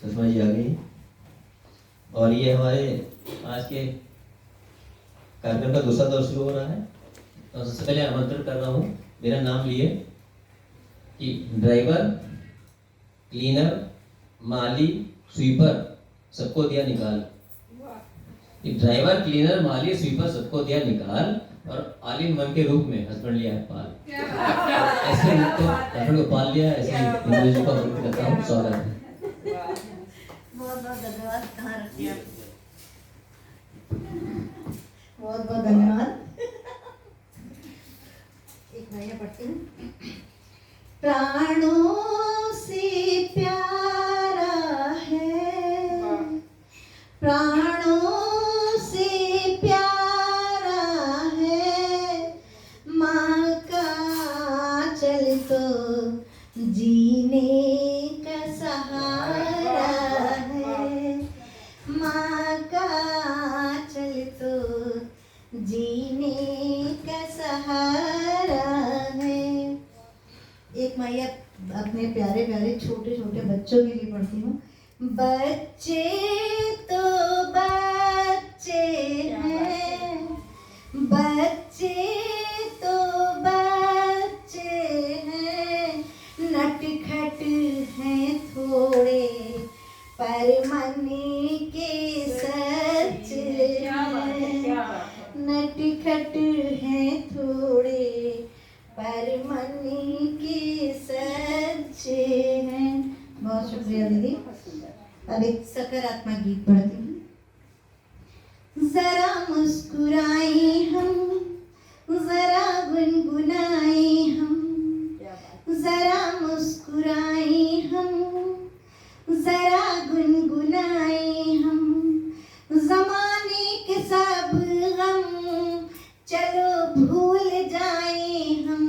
सुषमा जी आ गई और ये हमारे आज के कार्यक्रम का दूसरा दौर शुरू हो रहा है। तो सबसे पहले आमंत्रण कर रहा हूँ मेरा नाम लिए कि ड्राइवर, क्लीनर, माली, स्वीपर सबको दिया निकाल। ड्राइवर, क्लीनर, माली, स्वीपर सबको दिया निकाल और ऑल इन वन के रूप में हस्बैंड लिया पाल। ऐसे तो हस्बैंड को पाल लिया, ऐसे इंग्लिश का वर्क करता हूँ। स्वागत है। बहुत बहुत धन्यवाद। कहाँ रखिए आप? बहुत बहुत धन्यवाद। एक नया पढ़ती हूँ। प्राणों से प्यारा है, प्राणों से प्यारा है, माँ का चल तो जीने का सहारा है, माँ का चल तो जीने का सहारा है। एक मैं ये अपने प्यारे प्यारे छोटे छोटे बच्चों के लिए पढ़ती हूँ। बच्चे तो बच्चे हैं, बच्चे तो बच्चे हैं, नटखट हैं थोड़े पर मन के सच्चे हैं, नटखट हैं थोड़े पर मन के सच्चे हैं। बहुत शुक्रिया दीदी। अब एक सकारात्मक गीत पढ़ती हूँ। जरा मुस्कुराए हम, जरा गुनगुनाए हम, जरा मुस्कुराए हम, जरा गुनगुनाए हम, जमाने के सब गम चलो भूल जाए हम,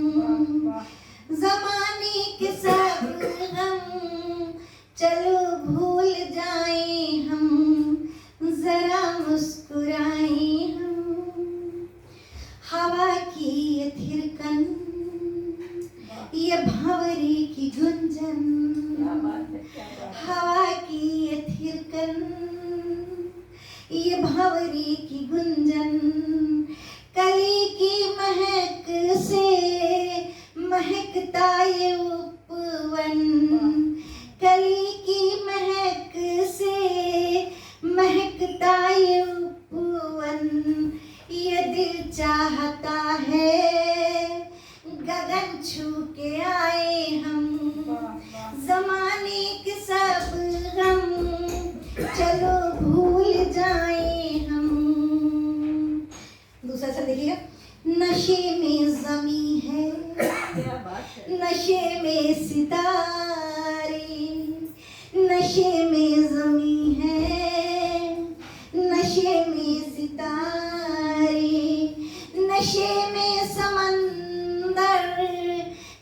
जमाने के सब गम चलो भूल जाए हम, जरा मुस्कुराए हम। हवा की ये थिरकन, ये भंवरे की गुंजन, हवा की ये थिरकन, ये भंवरे की गुंजन, कली की महक से महकता ये उपवन, कली की महक से महकता ये उपवन, ये दिल चाहता है गगन छू के आए हम, जमाने के सब गम चलो भूल जाए हम। दूसरा सा देखिएगा। नशे में ज़मीं है, नशे में सितारे, नशे में ज़मीं है, नशे में सितारे, नशे में समंदर,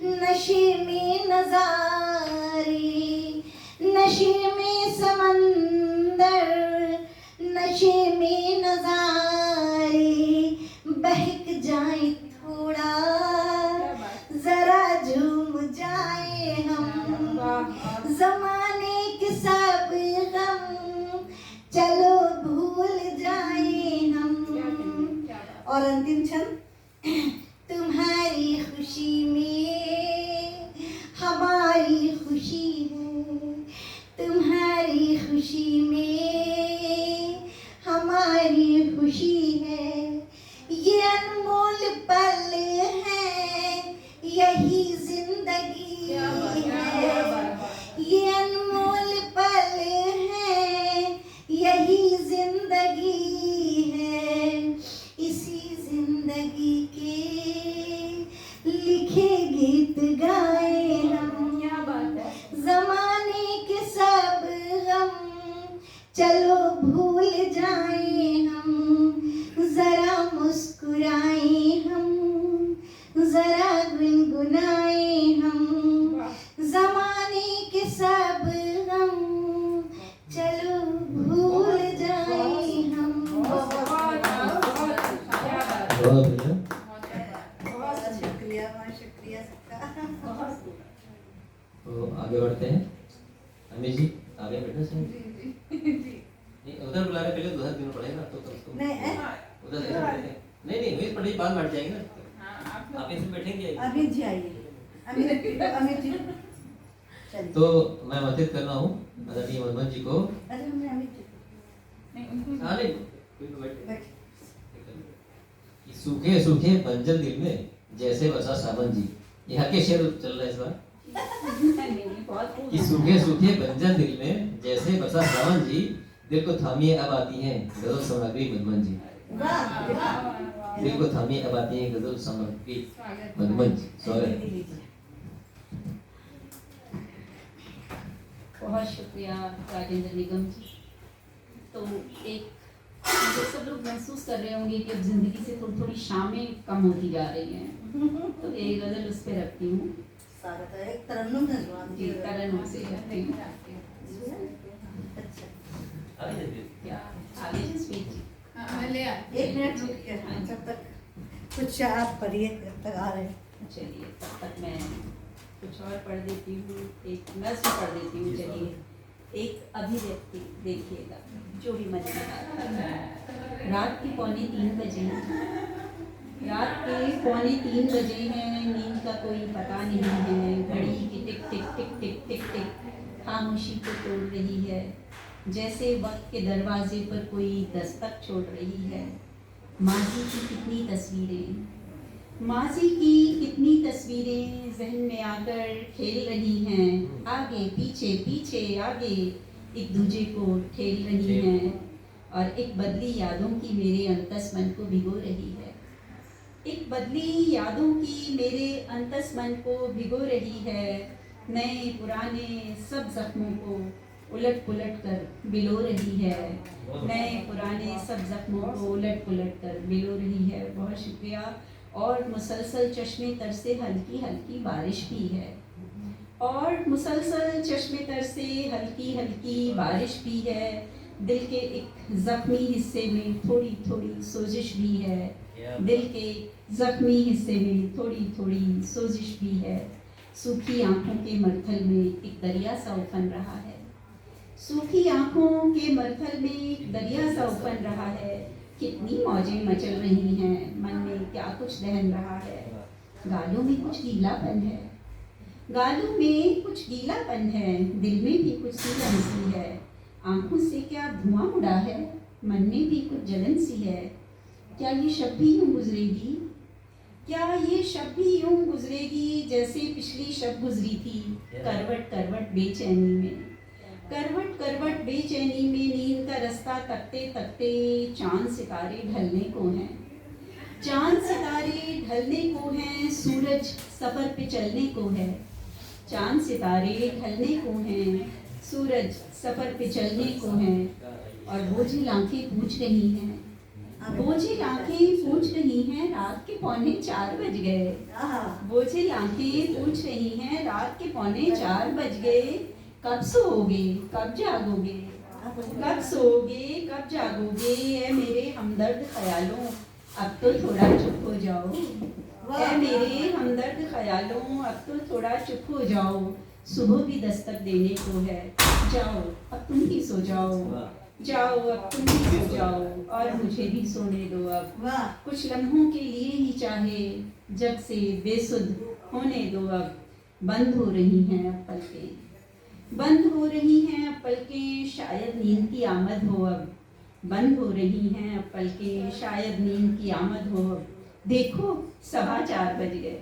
नशे में नज़ारे, नशे में समंदर, नशे में नज़ारे, बहक जाए थोड़ा जरा झूम जाए हम, जमाने के सब गम चलो भूल जाए हम। और अंतिम छंद। तुम्हारी खुशी में हमारी खुशी है, तुम्हारी खुशी में हमारी खुशी है, ये अनमोल पल है, यही जिंदगी है, ये अनमोल पल है, यही जिंदगी है, इसी जिंदगी के लिखे गीत गाए हम, जमाने के सब गम चलो भूल जाए हम, जरा मुस्कुराए हम, जरा गुनगुनाए हम, जमाने के सब गम चलो भूल जाए हम। बहुत शुक्रिया, बहुत शुक्रिया सबका। तो आगे बढ़ते हैं। अमित जी। आगे बैठना चाहिए। नहीं उधर बुला रहे, पहले उधर देना पड़ेगा तो उसको नहीं है उधर ऐसे बैठे। नहीं वही पढ़े बाद बैठ जाएंगे ना, आप ऐसे बैठेंगे। अमित जी आइए, अमित जी चलिए। तो मैं आमंत्रित कर रहा हूँ आदरणीय मनमोहन जी को। अरे हमने अमित जी हाँ नहीं कोई तो बैठ। बैठ। कि सूखे सूखे बंजर दिल में जैसे बसा सावन जी, यहाँ के शेर चल रहा है इस बार। कि सूखे सूखे बंजर दिल में जैसे बसा सावन जी, दिल को थामिए अब आती हैं गजल सामग्री मनमोहन जी। वाह वाह। दिल को थामिए अब आती हैं गजल सामग्री मनमोहन जी। स्वागत। बहुत शुक्रिया राजेंद्र निगम जी। तो एक जो सब लोग महसूस कर रहे होंगे कि अब जिंदगी से थोड़ी थोड़ी शामें कम होती जा रही हैं, तो एक गजल उस पर रखती हूँ। स्वागत है। एक तरन्नुम है जुबान जी तरन्नुम से रखती हूँ। अच्छा क्या आगे जी स्पीच जी। एक मिनट रुकिए जब तक कुछ आप पढ़िए जब तक आ रहे हैं। चलिए तब तक मैं कुछ और पढ़ देती हूँ, एक नज्म पढ़ देती हूँ। चलिए एक अभिव्यक्ति देखिएगा जो भी मन में आता है। रात के 2:45 बजे हैं, रात के 2:45 बजे हैं, नींद का कोई पता नहीं है। घड़ी की टिक टिक टिक टिक टिक टिक खामोशी को तोड़ रही है, जैसे वक्त के दरवाजे पर कोई दस्तक छोड़ रही है। माजी की कितनी तस्वीरें, माजी की कितनी तस्वीरें जहन में आकर खेल रही हैं। आगे पीछे पीछे आगे एक दूजे को ठेल रही हैं, और एक बदली यादों की मेरे अंतस मन को भिगो रही है। एक बदली यादों की मेरे अंतस मन को भिगो रही है। नए पुराने सब जख्मों को उलट पुलट कर बिलो रही है। नए पुराने सब जख्मों को उलट पुलट कर बिलो रही है। बहुत शुक्रिया। और मुसलसल चश्मे तर से हल्की हल्की बारिश भी है, और मुसलसल चश्मे तर से हल्की हल्की बारिश भी है। दिल के एक जख्मी हिस्से में थोड़ी थोड़ी सोजिश भी है। दिल के जख्मी हिस्से में थोड़ी थोड़ी सोजिश भी है। सूखी आंखों के मरथल में एक दरिया सा उफन रहा है। सूखी आंखों के मरथल में एक दरिया सा उफन रहा है। कितनी मौजें मचल रही हैं, मन में क्या कुछ दहन रहा है। गालों में कुछ गीलापन है, गालों में कुछ गीलापन है। दिल में भी कुछ सी हंसी है। आंखों से क्या धुआं उड़ा है, मन में भी कुछ जलन सी है। क्या ये शब भी यूं गुजरेगी, क्या ये शब भी यूं गुजरेगी जैसे पिछली शब गुजरी थी। करवट करवट बेचैनी में, करवट करवट बेचैनी में नींद का रास्ता तकते तकते चांद सितारे ढलने को हैं। चांद सितारे ढलने को हैं, सूरज सफर पे चलने को है। चांद सितारे ढलने को हैं, सूरज सफर पे चलने को हैं। और बोझिल आंखें पूछ रही हैं, बोझिल आंखें पूछ रही हैं, रात के 3:45 बज गए। बोझिल आंखें पूछ रही हैं, रात के 3:45 बज गए। कब सोओगे कब जागोगे, कब सोओगे कब जागोगे। ऐ मेरे हमदर्द ख्यालों अब तो थोड़ा चुप हो जाओ। ऐ मेरे हमदर्द ख्यालों अब तो थोड़ा चुप हो जाओ। सुबह भी दस्तक देने को है, जाओ अब तुम भी सो जाओ। जाओ अब तुम भी सो जाओ, और मुझे भी सोने दो अब। कुछ लम्हों के लिए ही चाहे जग से बेसुध होने दो अब। बंद हो रही हैं अब पलकें, बंद हो रही हैं अब पलकें, शायद नींद की आमद हो अब। बंद हो रही हैं अब पलकें, शायद नींद की आमद हो अब। देखो 4:15 बज गए,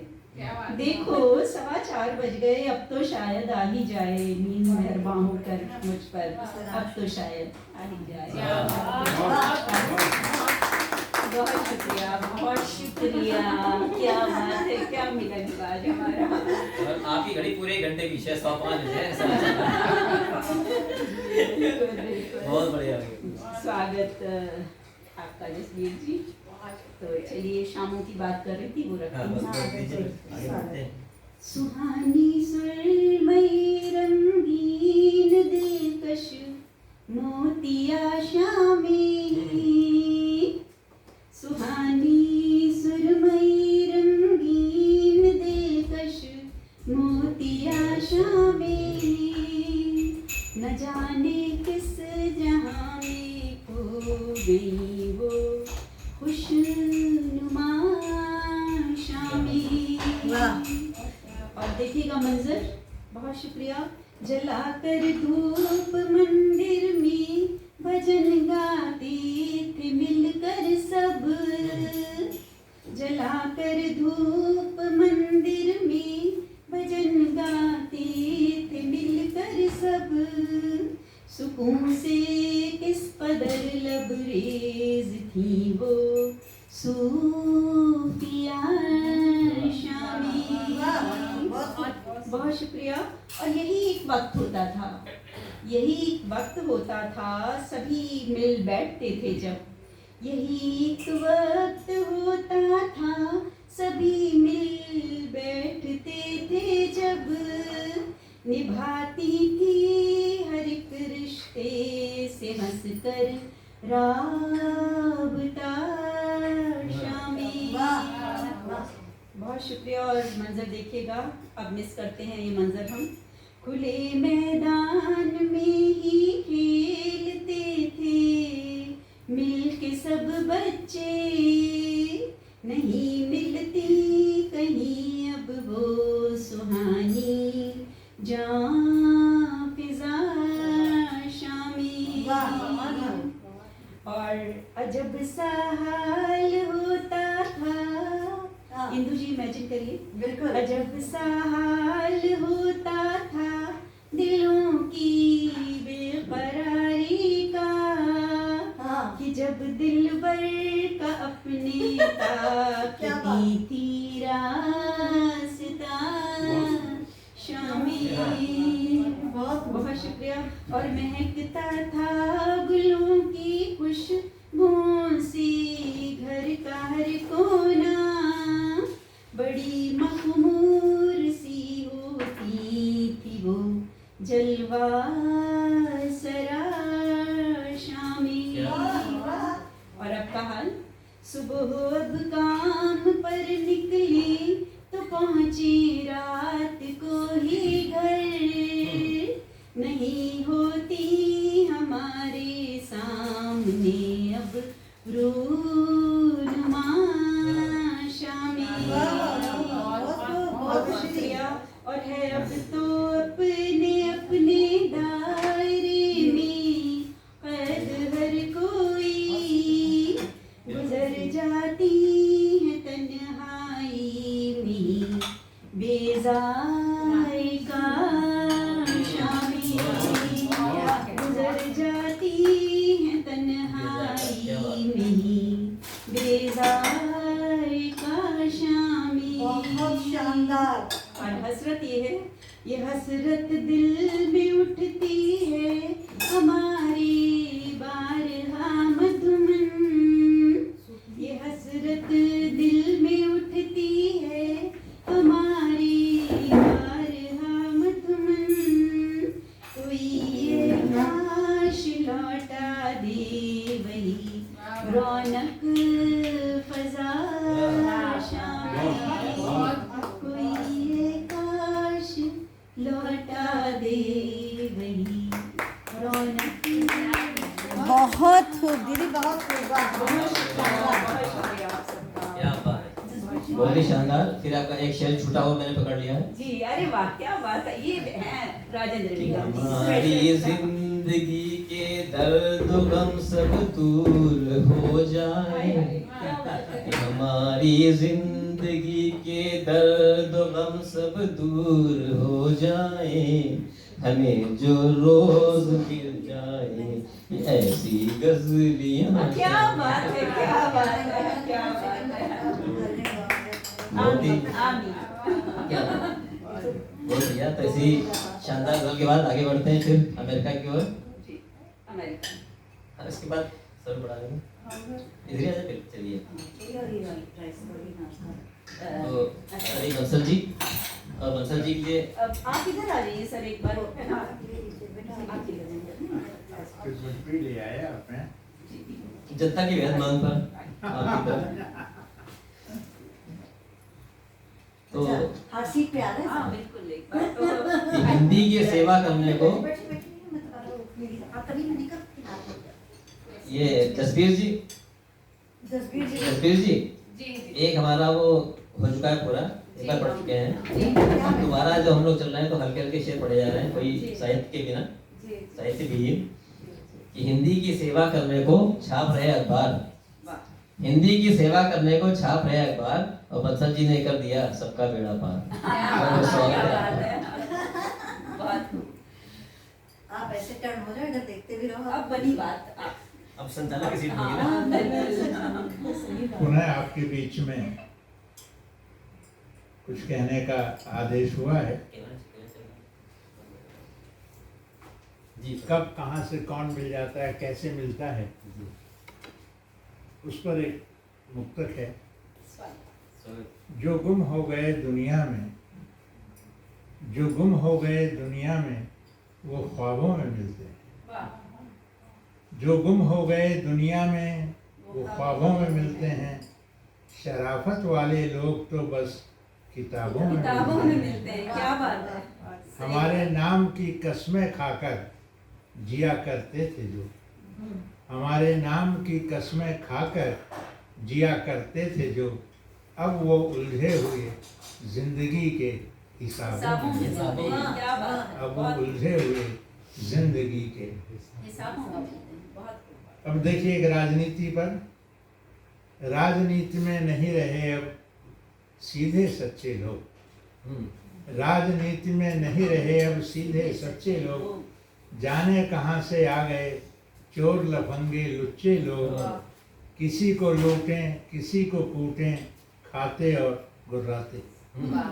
देखो 4:15 बज गए। अब तो शायद आ ही जाए नींद मेहरबान होकर मुझ पर। अब तो शायद आ ही जाए। बहुत शुक्रिया, बहुत शुक्रिया। क्या बात है, क्या मिलन आज हमारा। और आपकी घड़ी पूरे घंटे की 6:05 है। बहुत बढ़िया। स्वागत आपका जसवीर जी। तो चलिए शामों की बात कर रही थी, वो रखती। सुहानी सुरमई रंगीन दिलकश मोतिया शामें, सुहानी सुरमई रंगीन दिलकश मोतिया शामें। न जाने किस जहां में खो गई वो खुशनुमा शामी। और देखिएगा मंजर, बहुत शुक्रिया। जलाकर धूप मंदिर में भजन गाते थे मिलकर सब, जलाकर धूप मंदिर में भजन गाते थे मिलकर सब। सुकून से किस कदर लबरेज थी वो सूफिया शामी। बहुत शुक्रिया। और यही एक वक्त होता था, यही एक वक्त होता था, सभी मिल बैठते थे जब, यही एक वक्त होता था, सभी मिल बैठते थे जब, निभाती थी हर एक रिश्ते से हंसकर राबता शामी। बहुत शुक्रिया। और मंजर देखिएगा, अब मिस करते हैं ये मंजर हम। खुले मैदान में ही खेलते थे मिलके सब बच्चे, नहीं मिलती कहीं अब वो सुहानी जां फिजा शामी। और अजब सा हाल होता था, इंदु जी इमेजिन करिए, बिल्कुल। अजब सा हाल होता था दिलों की बेकरारी का, कि जब दिलबर का अपने ताकती थी रास्ता शामी। बहुत शुक्रिया। और महकता था गुलों की खुशबुओं से घर का हर कोना, बड़ी मखमूर सी होती थी वो जलवा सरा शामी। और अब का हाल, सुबह अब काम पर निकली तो पहुंची रात को ही घर, नहीं होती हमारे सामने अब रूनुमा शामी। बहुत शुक्रिया। और है अब तो अपने अपने दायरे में कैद हर कोई, गुजर जाती है तन्हाई में बेजायका शामी, गुजर जाती है तन्हाई में बेजायका शामी। बहुत शानदार। और हसरत ये हसरत दिल में उठती है हमारी बारहा मधुमन, ये हसरत दिल में उठती है हमारी बारहा मधुमन, कोई ये काश लौटा दे वही रौनक फजा शामी, कोई ये काश लौटा दे वही रौनक। बहुत खूब दीदी, बहुत खूब। क्या बात है, बहुत ही शानदार। फिर आपका एक शेर छूटा हुआ मैंने पकड़ लिया है जी। अरे वाह, क्या बात है। ये है राजेंद्र जी। हमारी जिंदगी के दर्द गम सब दूर हो जाए, हमारी जिंदगी के दर्द गम सब दूर हो जाए, हमें जो रोज मिल जाए ऐसी गजलियां। क्या बात है, क्या बात है, क्या बात है। बहुत ही आमीन। क्या बहुत बढ़िया। तो इसी शानदार गजल के बाद आगे बढ़ते हैं फिर अमेरिका की ओर। जी, अमेरिका। और इसके बाद सर बढ़ा देंगे, इधर ही आ जाए। चलिए तो अरे बंसल जी, और बंसल जी के लिए अब आप इधर आ जाइए सर एक बार, है ना। आप इधर ले आया आपने जनता की बेहद मांग पर आपकी तरफ। तो हर सीट पे आ रहे हाँ हैं। बिल्कुल, एक बार तो हिंदी की सेवा करने को ये जसबीर जी, जसबीर जी जसबीर जी, जी जी एक हमारा वो हो चुका है पूरा, एक बार पढ़ चुके हैं। जी दोबारा जो हम लोग चल रहे हैं तो हल्के हल्के शेर पढ़े जा रहे हैं, कोई जी। साहित्य के बिना, जी साहित्य विहीन। कि हिंदी की सेवा करने को छाप रहे अखबार, वाह हिंदी की सेवा करने को छाप रहे अखबार, और बंसल जी ने कर दिया सबका बेड़ा पार। बहुत स्वागत क्या है। बात है बहुत खूब। आप ऐसे टर्न हो जाओ, इधर देखते भी रहो। अब बनी बात आप अब संचालक की सीट होगी ना। हाँ, बिल्कुल, सही बात। पुनः आपके बीच में कुछ कहने का आदेश हुआ है। जी कब कहाँ से कौन मिल जाता है, कैसे मिलता है, उस पर एक मुक्तक है। जो गुम हो गए दुनिया में, जो गुम हो गए दुनिया में, वो ख्वाबों में मिलते हैं। वाह जो गुम हो गए दुनिया में, वो ख्वाबों में मिलते हैं। शराफत वाले लोग तो बस किताबों में किताबों में मिलते हैं। मिलते हैं, क्या बात है। सही हमारे बात। नाम की कसमें खाकर जिया करते थे जो, हमारे नाम की कसमें खाकर जिया करते थे जो, अब वो उलझे हुए जिंदगी के हिसाबों हिसाबों में में मिलते मिलते हैं। हैं, क्या बात है। अब वो बहुत उलझे हुए जिंदगी के। हिसाबों में मिलते हैं, बहुत खूब। अब देखिए एक राजनीति पर, राजनीति में नहीं रहे अब सीधे सच्चे लोग, राजनीति में नहीं रहे अब सीधे सच्चे लोग, जाने कहाँ से आ गए चोर लफंगे लुच्चे लोग, किसी को लूटें किसी को कूटें, खाते और गुर्राते। वाह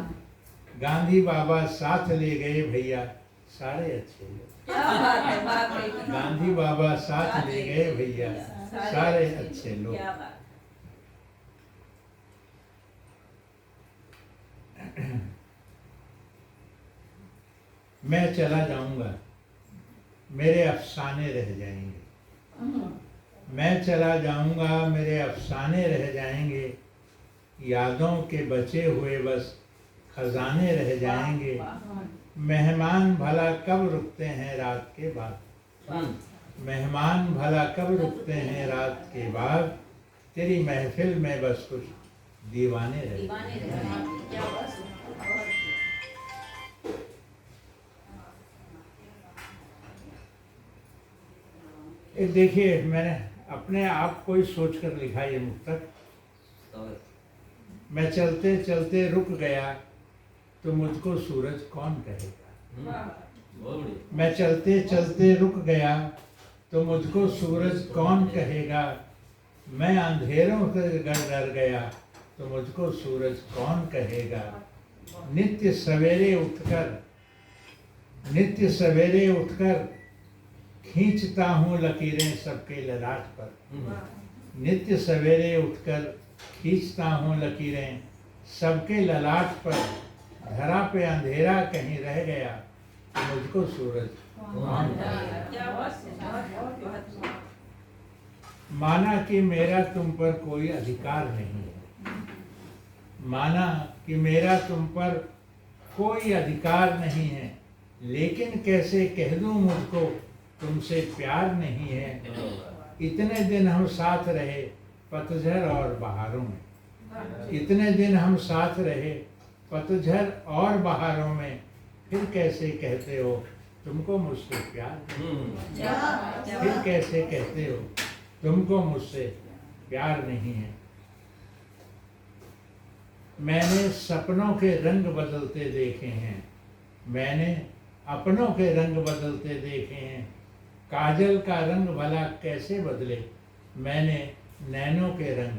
गांधी बाबा साथ ले गए भैया सारे अच्छे लोग, क्या बात है, वाकई में। गांधी बाबा साथ ले गए भैया सारे अच्छे लोग। क्या बात। मैं चला जाऊंगा मेरे अफसाने रह जाएंगे, मैं चला जाऊंगा मेरे अफसाने रह जाएंगे, यादों के बचे हुए बस खजाने रह जाएंगे। मेहमान भला कब रुकते हैं रात के बाद, मेहमान भला कब रुकते हैं रात के बाद, तेरी महफिल में बस कुछ दीवाने रह दीवाने जाएंगे। रह जाएंगे, क्या बात है। बहुत ये देखिए मैंने अपने आप को ही सोच कर लिखा ये मुक्तक। मैं चलते चलते रुक गया तो मुझको सूरज कौन कहेगा, बहुत बढ़िया। मैं चलते चलते रुक गया तो मुझको सूरज कौन कहेगा, मैं अंधेरों से डर गया तो मुझको सूरज कौन कहेगा। नित्य सवेरे उठकर खींचता हूँ लकीरें सबके ललाट पर, नित्य सवेरे उठकर खींचता हूँ लकीरें सबके ललाट पर, धरा पे अंधेरा कहीं रह गया तो मुझको सूरज कौन कहेगा। क्या बात है, बहुत बहुत। माना कि मेरा तुम पर कोई अधिकार नहीं है, माना कि मेरा तुम पर कोई अधिकार नहीं है, लेकिन कैसे कह दूं मुझको तुमसे प्यार नहीं है। इतने दिन हम साथ रहे पतझड़ और बहारों में, इतने दिन हम साथ रहे पतझड़ और बहारों में, फिर कैसे कहते हो तुमको मुझसे प्यार नहीं, क्या बात है, क्या फिर बात है। कैसे कहते हो तुमको मुझसे प्यार नहीं है। मैंने सपनों के रंग बदलते देखे हैं, मैंने अपनों के रंग बदलते देखे हैं, काजल का रंग भला कैसे बदले, मैंने नैनों के रंग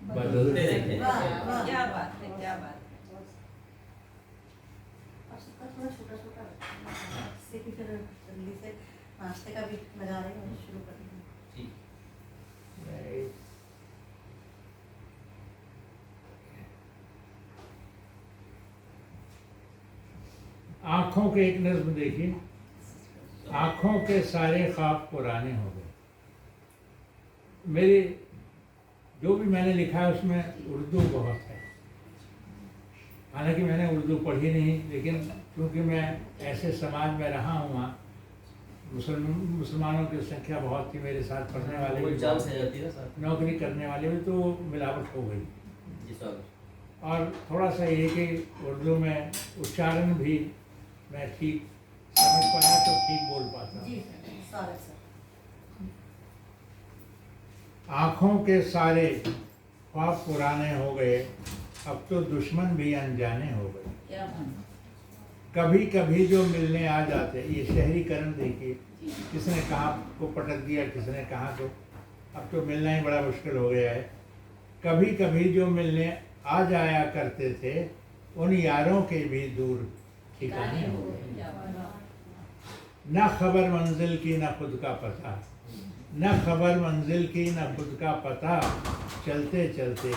बदलते देखे। वाह, वाह। क्या बात है, क्या बात है। और सबका थोड़ा छोटा छोटा रखना है, इससे भी फिर जल्दी से नाश्ते का भी लगा रहे हैं, शुरू कर देंगे। आँखों के एक नज्म देखिए, आँखों के सारे ख्वाब पुराने हो गए। मेरी जो भी मैंने लिखा है उसमें उर्दू बहुत है, हालांकि मैंने उर्दू पढ़ी नहीं, लेकिन क्योंकि मैं ऐसे समाज में रहा हूँ वहाँ मुसलमानों की संख्या बहुत थी, मेरे साथ पढ़ने वाले भी कोई चाल बहुत से थे। जाती है सर। नौकरी करने वाले भी, तो मिलावट हो गई। जी सर। और थोड़ा सा ये कि उर्दू में उच्चारण भी मैं ठीक समझ पाया तो ठीक बोल पाता हूँ। जी स्वागत सर। आँखों के सारे ख्वाब पुराने हो गए, अब तो दुश्मन भी अनजाने हो गए। क्या बात कभी कभी जो मिलने आ जाते, ये शहरीकरण देखिए, किसने कहाँ को पटक दिया, किसने कहाँ को, अब तो मिलना ही बड़ा मुश्किल हो गया है। कभी कभी जो मिलने आ जाया करते थे, उन यारों के भी दूर ठिकाने हो गए। क्या बात न खबर मंजिल की न खुद का पता, न खबर मंजिल की न खुद का पता, चलते चलते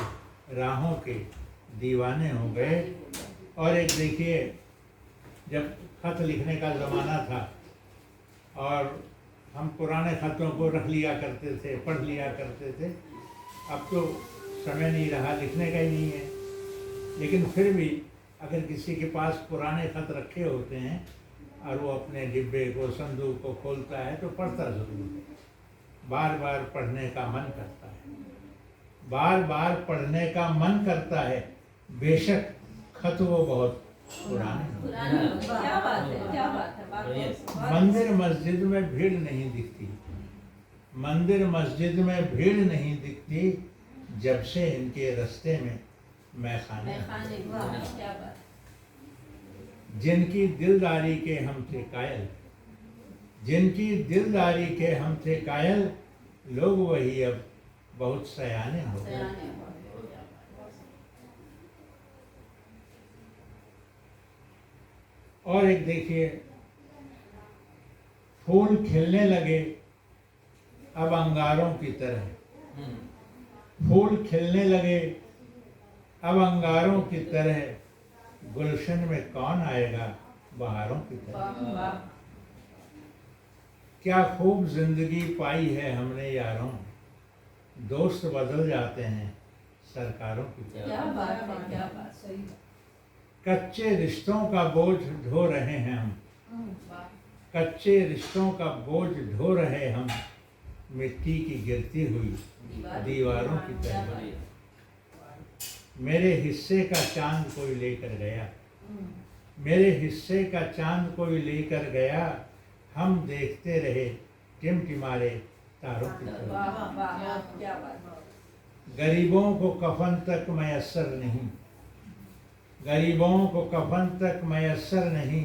राहों के दीवाने हो गए। और एक देखिए, जब खत लिखने का ज़माना था और हम पुराने खतों को रख लिया करते थे, पढ़ लिया करते थे, अब तो समय नहीं रहा, लिखने का ही नहीं है। लेकिन फिर भी अगर किसी के पास पुराने खत रखे होते हैं और वो अपने डिब्बे को, संदूक को खोलता है तो पढ़ता ज़रूर है। बार बार पढ़ने का मन करता है, बार बार पढ़ने का मन करता है, बेशक खत वो बहुत पुराने हों। पुरानी हो गई। क्या बात है, क्या बात है, बात मंदिर मस्जिद में भीड़ नहीं दिखती, मंदिर मस्जिद में भीड़ नहीं दिखती, जब से इनके रास्ते में मैखाने। क्या बात जिनकी दिलदारी के हम थे कायल, जिनकी दिलदारी के हम थे कायल, लोग वही अब बहुत सयाने हो गए। है। और एक देखिए, फूल खिलने लगे अब अंगारों की तरह, फूल खिलने लगे अब अंगारों की तरह, गुलशन में कौन आएगा बहारों की तरह। क्या खूब जिंदगी पाई है हमने यारों, दोस्त बदल जाते हैं सरकारों की तरह। क्या बात है, क्या बात सही। कच्चे रिश्तों का बोझ ढो रहे हैं हम, कच्चे रिश्तों का बोझ ढो रहे हम, मिट्टी की गिरती हुई दीवारों की तरह। मेरे हिस्से का चांद कोई लेकर गया, मेरे हिस्से का चांद कोई लेकर गया, हम देखते रहे टिमटिमारे तारों की तरह। वाह वाह, क्या बात। गरीबों को कफन तक मैसर नहीं, गरीबों को कफन तक मैसर नहीं,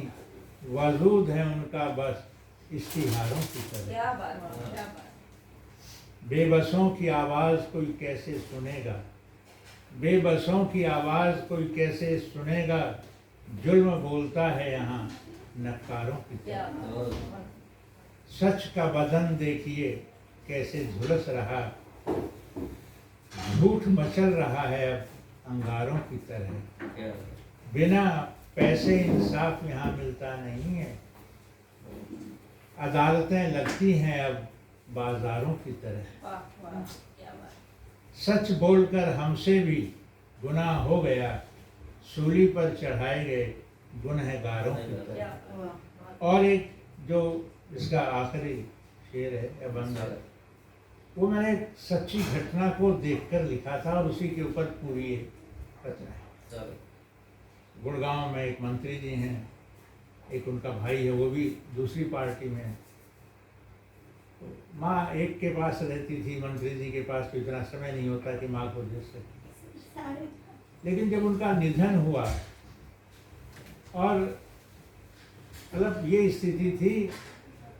वजूद है उनका बस इश्तिहारों की तरह। क्या बात है, क्या बात। बेबसों की आवाज़ कोई कैसे सुनेगा, बेबसों की आवाज़ कोई कैसे सुनेगा, जुल्म बोलता है यहाँ नक्कारों की क्या तरह। बात। सच का बदन देखिए कैसे झुलस रहा, झूठ मचल रहा है अब अंगारों की तरह। बिना पैसे इंसाफ यहाँ मिलता नहीं है, अदालतें लगती हैं अब बाजारों की तरह। वाह वाह, क्या बात। सच बोलकर हमसे भी गुनाह हो गया, सूली पर चढ़ाए गए गुनहगारों की तरह। क्या और एक जो इसका आखिरी शेर है या बंद है, वो मैंने एक सच्ची घटना को देखकर लिखा था और उसी के ऊपर पूरी एक रचना है। गुड़गांव में एक मंत्री जी हैं, एक उनका भाई है, वो भी दूसरी पार्टी में है। तो माँ एक के पास रहती थी, मंत्री जी के पास तो इतना समय नहीं होता कि माँ को देख सके। लेकिन जब उनका निधन हुआ और मतलब ये स्थिति थी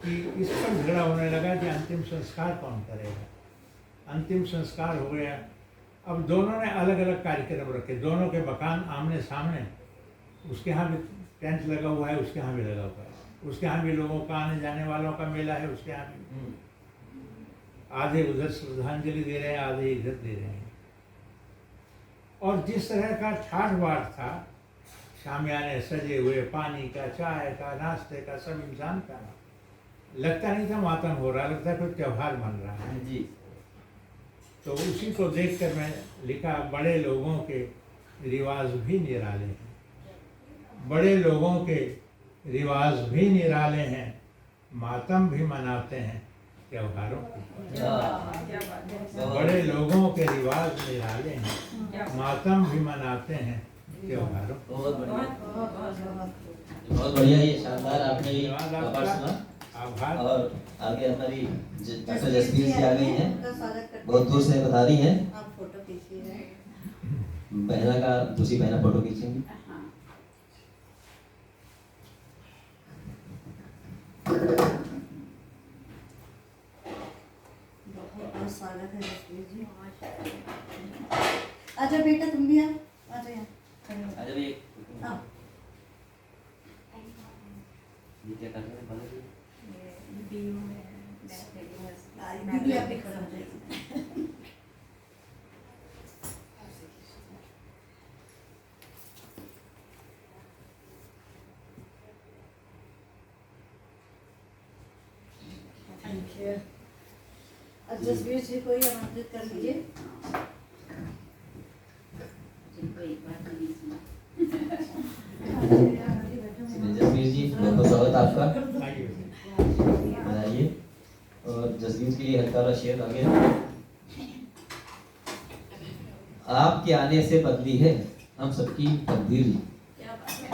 कि इस पर झगड़ा होने लगा कि अंतिम संस्कार कौन करेगा। अंतिम संस्कार हो गया, अब दोनों ने अलग अलग कार्यक्रम रखे, दोनों के मकान आमने सामने, उसके यहाँ भी टेंट लगा हुआ है, उसके यहाँ भी लगा हुआ है, उसके यहाँ भी लोगों का आने जाने वालों का मेला है, उसके यहाँ भी आधे उधर श्रद्धांजलि दे रहे हैं, आधे इधर दे रहे हैं। और जिस तरह का ठाठ बाट था, शामियाने सजे हुए, पानी का, चाय का, नाश्ते का, सब इंसान का, लगता नहीं था मातम हो रहा, लगता है कोई त्योहार मन रहा है जी। तो उसी को देखकर मैं लिखा, बड़े लोगों के रिवाज भी निराले हैं, बड़े लोगों के रिवाज भी निराले हैं, मातम भी मनाते हैं त्योहारों के ऊपर। क्या बात है। बड़े लोगों के रिवाज निराले हैं, मातम भी मनाते हैं त्योहारों। बहुत बढ़िया, बहुत बहुत बढ़िया, ये शानदार आपने ये धन्यवाद कपाट आपका। सुना। आभार। और आगे हमारी डॉक्टर जसवीर जी आ गई हैं, उनका स्वागत करते बहुत दूर से बता रही हैं। आप फोटो खींचिए। बहना का दूसरी बहना फोटो खींचेंगी। हाँ। बहुत स्वागत है जसवीर जी। आजा बेटा, तुम भी आओ, आजा यहाँ खड़े हो। अच्छा भैया, आओ। ये क्या कर रहे हैं बालाजी? दीदी आप भी खड़े हो जाइए। Thank you. अब जसवीर जी को ही आमंत्रित कर लीजिए। जिनको एक बार तो नहीं सुना। जसवीर जी, बहुत बहुत स्वागत आपका। आइए। बताइए। और जसवीर के लिए हल्का वाला शेयर आगे। आपके आने से बदली है हम सबकी तकदीर जी। क्या बात है।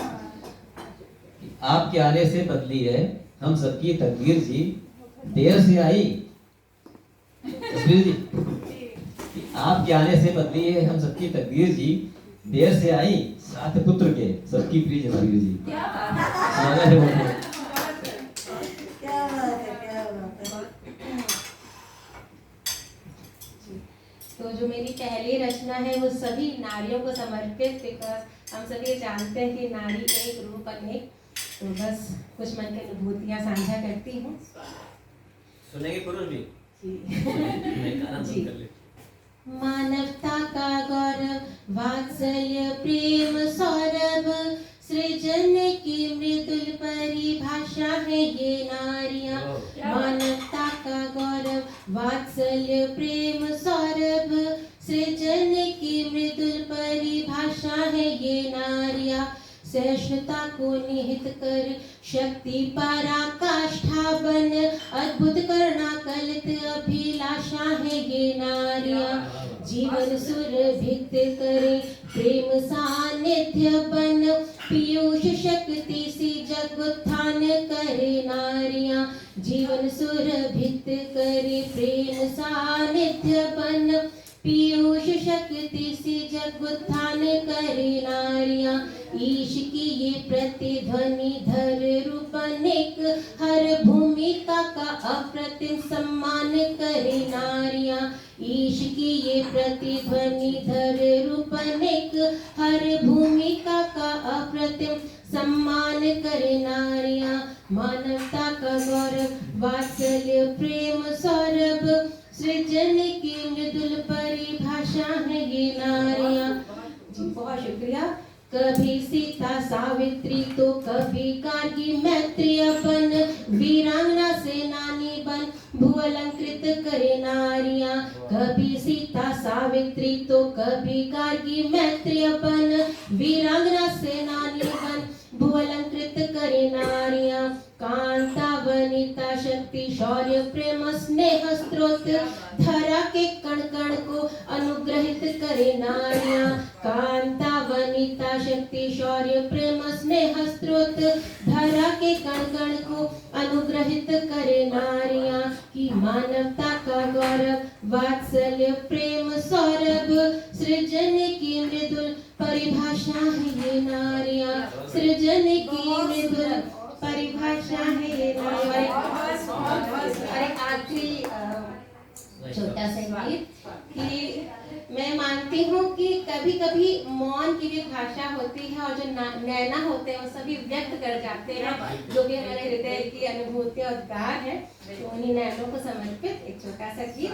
आपके आने से बदली है हम सबकी तकदीर जी। देर से आई जसवीर जी, आपके आने से बदली है हम सबकी तकदीर जी। देर से आई साथ पुत्र के सबकी प्रिय जसवीर जी। क्या बात है। स्वागत है बहुत बहुत। क्या बात है, क्या बात है। तो जो मेरी पहली रचना है वो सभी नारियों को समर्पित, बिकॉज हम सभी जानते हैं कि नारी एक रूप अनेक। तो बस कुछ मन की अनुभूतियाँ साझा करती हूँ। सुनेंगे पुरुष भी? जी। मानवता का गौरव, वात्सल्य, प्रेम, सौरभ, सृजन की मृदुल परिभाषा है ये नारियां। मानवता का गौरव, वात्सल्य, प्रेम, सौरभ, सृजन की मृदुल परिभाषा है ये नारियां। सहिष्णुता को निहित कर शक्ति पराकाष्ठा बन, अद्भुत करुणा कलित अभिलाषा है ये नारियां। जीवन सुरभित करे प्रेम सानिध्य बन, पीयूष शक्ति सी जग उत्थान करे नारियां। जीवन सुरभित करे प्रेम सानिध्य बन, पीयूष शक्ति सी जग उत्थान करे नारियां। ईश की ये प्रतिध्वनि धर रूप अनेक, हर भूमिका का अप्रतिम सम्मान करे नारियां। ईश की ये प्रतिध्वनि धर रूप अनेक, हर भूमिका का अप्रतिम सम्मान करे नारियां। मानवता का गौरव, वात्सल्य, प्रेम, सौरभ, सृजन की मृदुल परिभाषा है ये नारियां। जी बहुत शुक्रिया। कभी सीता सावित्री तो कभी गार्गी मैत्री, अपन वीरांगना सेनानी बन भूअलंकृत करे नारियां। कभी सीता सावित्री तो कभी गार्गी मैत्री, अपन वीरांगना सेनानी बन भूअलंकृत करे नारियां। कांता वनिता शक्ति शौर्य प्रेम स्नेह स्त्रोत, धरा के कण कण को अनुग्रहित करे नारियां। कांता वनिता शक्ति शौर्य प्रेम स्नेह स्त्रोत, धरा के कण कण को अनुग्रहित करे नारियां। की मानवता का गौरव, वात्सल्य, प्रेम, सौरभ, सृजन की मृदुल परिभाषा है ये नारियां। सृजन की मृदुल परिभाषा है ये नारियां। और एक आखिरी छोटा सा गीत कि मैं मानती हूँ कि कभी कभी मौन की भी भाषा होती है, और जो नैना होते हैं वो सभी व्यक्त कर जाते हैं जो भी हमारे हृदय की अनुभूति और उद्गार है। तो उन्हीं नैनों को समर्पित एक छोटा सा गीत।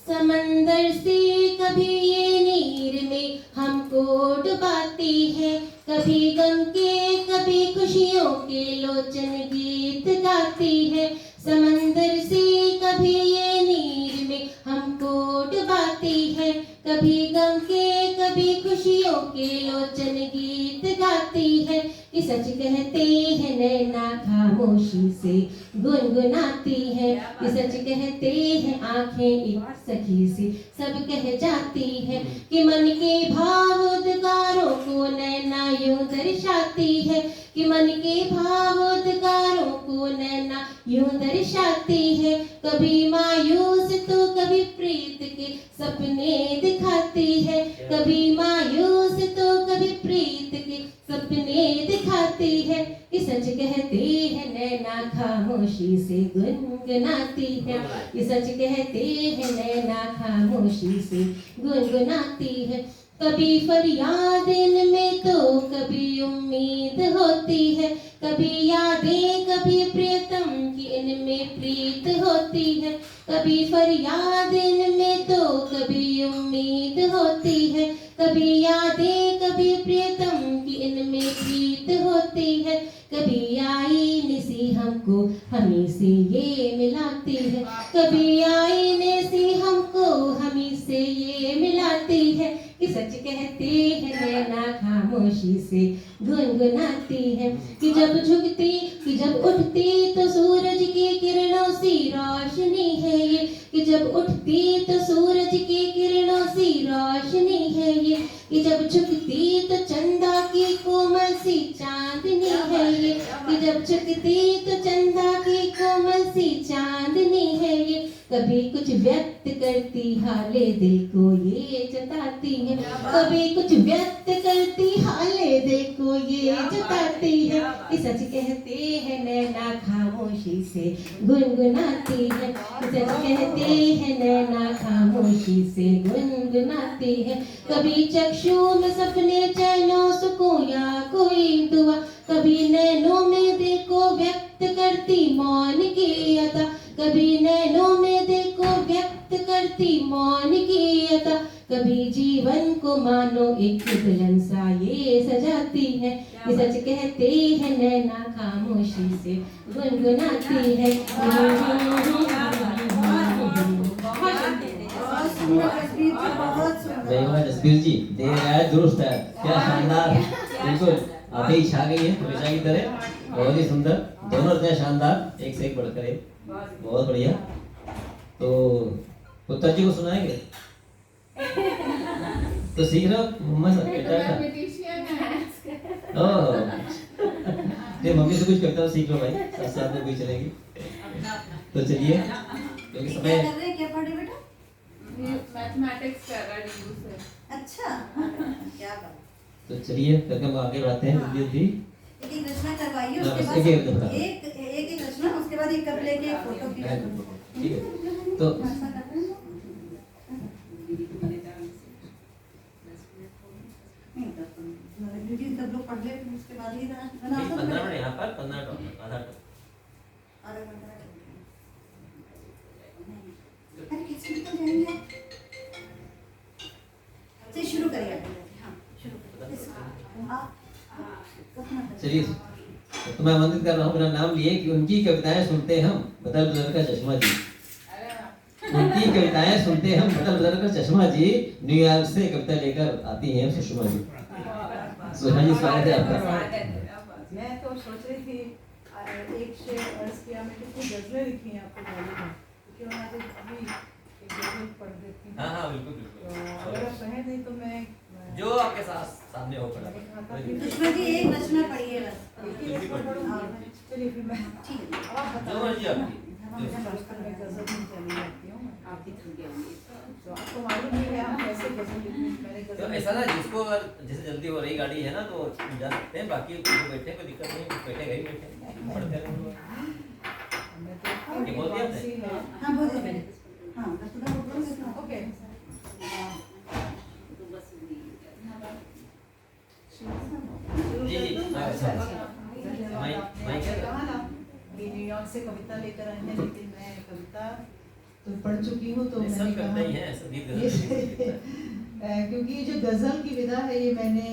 समंदर से कभी ये नीर में हमको डुबाती है, कभी गम के कभी खुशियों के लोचन गीत गाती है। समंदर से कभी ये नीर में हमको डुबाती है, कभी गम के कभी खुशियों के लोचन गीत गाती है। किसी सच कहते हैं नैना खामोशी से गुनगुनाती है, ये सच कहते हैं आंखें एक सखी से सब कह जाती है कि मन के भाव उद्गारों को नैना यूं दर्शाती है, कि मन के भाव उद्गारों को नैना यूं दर्शाती है। कभी मायूस तो कभी प्रीत के सपने दिखाती है, कभी मायूस तो कभी प्रीत के सपने दिखाती है। ये सच कहते हैं नैना खामोशी से गुनगुनाती है, ये सच कहते हैं नैना खामोशी से गुनगुनाती है। कभी फरियाद इनमें तो कभी उम्मीद होती है, कभी यादें कभी प्रियतम की इनमें प्रीत होती है। कभी फरियाद इनमें तो कभी उम्मीद होती है, कभी यादें कभी प्रियतम की इनमें प्रीत होती है। कभी आईने सी हमको हमी से ये मिलाती है, कभी आईने सी हमको हमी से ये मिलाती है। कि सच कहते हैं नैना खामोशी से गुनगुनाती है, कि जब झुकती कि जब उठती तो सूरज की किरणों सी रोशनी है ये, कि जब उठती तो सूरज की किरणों सी रोशनी है ये, कि जब झुकती तो चंदा की कोमल सी चांदनी है ये, कि जब झुकती तो चंदा की कोमल सी चांदनी है ये। कभी कुछ व्यक्त करती हाले दिल को ये जताती है, कभी कुछ व्यक्त करती हाले दिल को ये जताती है। ये सच कहते हैं नैना खामोशी से गुनगुनाती है, सच कहते हैं नैना खामोशी से गुनगुनाती है। कभी चक्षु में सपने चैनो सुकून या कोई दुआ, कभी नैनों में दिल को व्यक्त करती मौन की अता, कभी नैनों में दिल को व्यक्त करती मौन की अता। कभी जीवन को मानो एक दुल्हन सा ये सजाती है, ये सच कहते हैं नैना खामोशी से गुनगुनाती है। जसबीर जी दे रहा है, दुरुस्त है, क्या शानदार, बिल्कुल आप ही छा गई है हमेशा की तरह, बहुत ही सुंदर, दोनों इतने शानदार, एक से एक बढ़कर एक, बहुत बढ़िया। तो पुत्र जी को सुनाएंगे तो सीख रहे हो मम्मा से बेटा ये मम्मी से कुछ करता हो सीख लो भाई, साथ साथ में भी चलेगी। तो चलिए क्योंकि क्या समय कर रहे हैं, क्या पढ़ रहे बेटा? मैथमेटिक्स कर रहा है डिग्री से। अच्छा क्या बात। तो चलिए करके हम आगे बढ़ाते हैं जल्दी जल्दी। एक एक रचना करवाइए, हाँ, उसके बस बाद एक-एक रचना। एक रचना, उसके बाद एक कप लेके एक फोटो की ठीक है तो ऐसा करते हैं। नहीं, 10-15 क्योंकि सब लोग पढ़ ले, उसके बाद ही बना 15 मिनट यहाँ पर 15 टॉपिक आधा टॉपिक। आधा घंटा अरे कैसे निकल जाएंगे आप? से शुरू करिए आप। हाँ शुरू आप चलिए तो मैं आमंत्रित कर रहा हूँ मेरा नाम लिए कि उनकी कविताएं सुनते हम बदल बदल का चश्मा जी, उनकी कविताएं सुनते हम बदल बदल का चश्मा जी, न्यूयॉर्क से कविता लेकर आती हैं सुषमा जी। सुषमा जी स्वागत है आपका। मैं तो सोच रही थी एक शेर अर्ज किया, मैं कितनी गजलें लिखी हैं आपको मालूम है, क्योंकि मैं आज अभी एक गजल पढ़ देती हूँ। हाँ बिल्कुल तो अगर आप कहें नहीं तो मैं जो आपके साथ सामने हो पड़ा। कृष्णा जी एक रचना पढ़िए बस। चलिए फिर मैं ठीक है। अब आप जो मर्जी बताइए। आपकी। मैं बचपन में गजल में चली जाती हूँ, आप भी थक गए होंगे। तो आपको मालूम ही है हम कैसे गजल लिखी। मैंने तो गजल ऐसा ना जिसको अगर जैसे जल्दी हो रही गाड़ी है ना तो जा सकते हैं, बाकी जो बैठे कोई दिक्कत नहीं, बैठे गए बैठे पढ़ते रहेंगे। मैं देखती हूँ ये बोल दिया कौन सी है। हाँ बोलिए मैंने। हाँ रसुदा बोल रही हूँ। ओके तो बस जी अच्छा माइक है। कहा ना कि न्यूयॉर्क से कविता लेकर आए हैं, लेकिन मैं कविता तो पढ़ चुकी हूँ, तो सब मैंने करते ही कहा हैं ऐसा गीत क्योंकि ये जो गजल की विधा है ये मैंने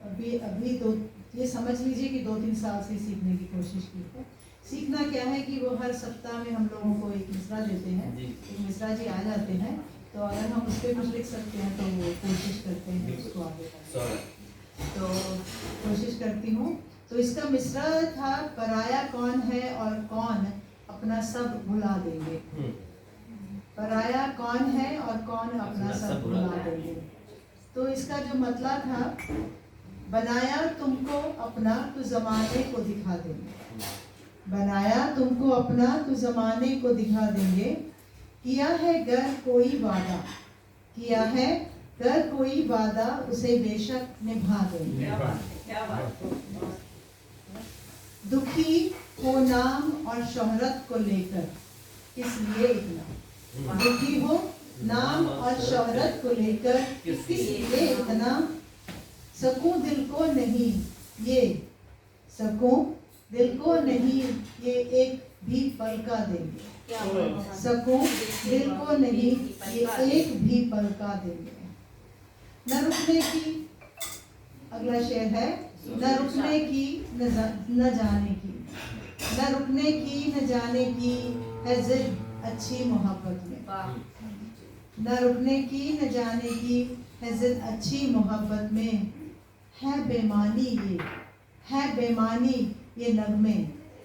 अभी तो ये समझ लीजिए कि 2-3 साल से सीखने की कोशिश की है। सीखना क्या है कि वो हर सप्ताह में हम लोगों को एक मिसरा देते हैं, एक मिसरा जी आ जाते हैं, तो अगर हम उस पर कुछ लिख सकते हैं तो वो कोशिश करते हैं उसको आगे बढ़ाने की। तो कोशिश करती हूँ तो इसका मिसरा था पराया कौन है और कौन अपना सब भुला देंगे। पराया कौन है और कौन अपना सब भुला देंगे। तो इसका जो मतलब था, बनाया तुमको अपना तो जमाने को दिखा देंगे। बनाया तुमको अपना तो जमाने को दिखा देंगे। किया है गर कोई वादा, किया है गर कोई वादा उसे बेशक निभा देंगे। दुखी हो नाम और शोहरत को लेकर, इसलिए इतना दुखी हो नाम और शोहरत को लेकर, इसलिए इतना सकूं दिल को नहीं ये, सकूं दिल को नहीं ये एक भी पल का देंगे। सकूं दिल को नहीं ये एक भी पल का देंगे। न रुकने की, अगला शेर है, न रुकने की न जाने की, न रुकने की न जाने की है जिद अच्छी मोहब्बत में। न रुकने की न जाने की है जिद अच्छी मोहब्बत में। है बेमानी ये, है बेमानी ये नगमे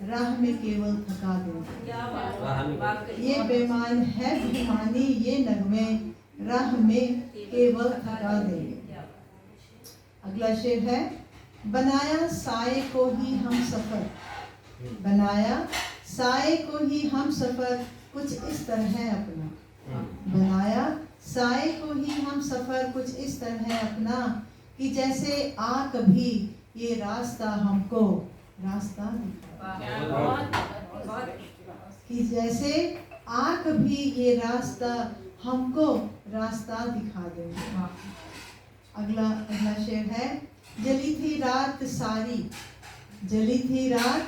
राह में केवल थका देंगे। ये बेमान है बेमानी ये नगमे राह में केवल थका देंगे। अगला शेर है, बनाया साए को ही हम सफर, बनाया साए को ही हम सफर कुछ इस तरह है अपना। बनाया साए को ही हम सफर कुछ इस तरह है अपना, कि जैसे आ कभी ये रास्ता हमको रास्ता दिखा, कि जैसे आ कभी ये रास्ता हमको रास्ता दिखा देंगे। अगला शेर है, जली थी रात सारी, जली थी रात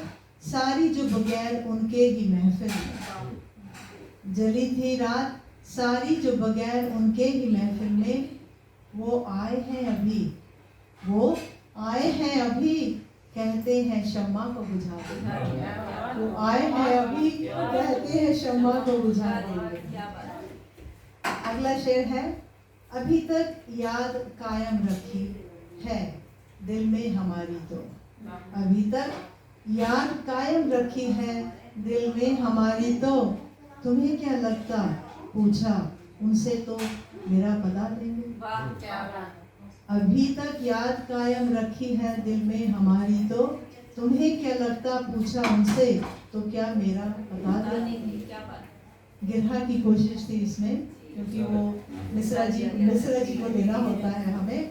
सारी जो बगैर उनके ही महफिल में। जली थी रात सारी जो बगैर उनके ही महफिल में। वो आए हैं अभी, वो आए हैं अभी कहते हैं शम्मा को बुझा देंगे। वो आए हैं अभी कहते हैं शम्मा को बुझा देंगे। अगला शेर है, अभी तक याद कायम रखी है दिल में हमारी तो, अभी तक याद कायम रखी है दिल में हमारी तो। तुम्हें क्या लगता पूछा उनसे तो मेरा पता देंगे। अभी तक याद कायम रखी है दिल में हमारी तो, तुम्हें क्या लगता पूछा उनसे तो क्या मेरा पता देंगे। गिरहा की कोशिश थी इसमें, क्योंकि वो मिश्रा जी को देना होता है हमें।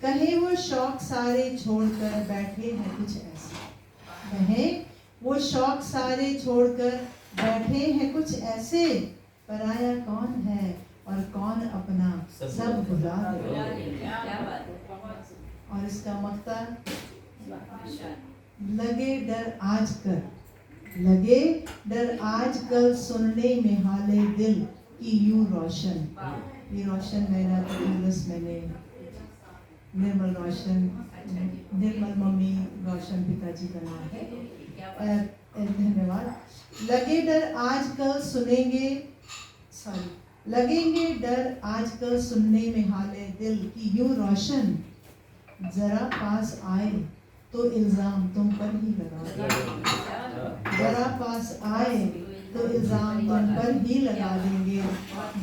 कहे वो शौक सारे छोड़कर बैठे हैं कुछ ऐसे, कहे वो शौक सारे छोड़कर बैठे हैं कुछ ऐसे। पराया कौन है और कौन अपना सब भुला दे। और इसका मक्ता, लगे डर आज कर, लगे डर आज कल सुनने में हाले दिल की यूं रोशन। ये रोशन मेरा मैंने निर्मल रोशन, निर्मल मम्मी रोशन पिताजी का नाम है। धन्यवाद। लगे डर आजकल सुनेंगे, सॉरी, लगेंगे डर आजकल सुनने में हाले दिल की यूं रोशन। जरा पास आए तो इल्जाम तुम पर ही लगा देंगे। जरा पास आए तो इल्जाम तुम पर ही लगा देंगे।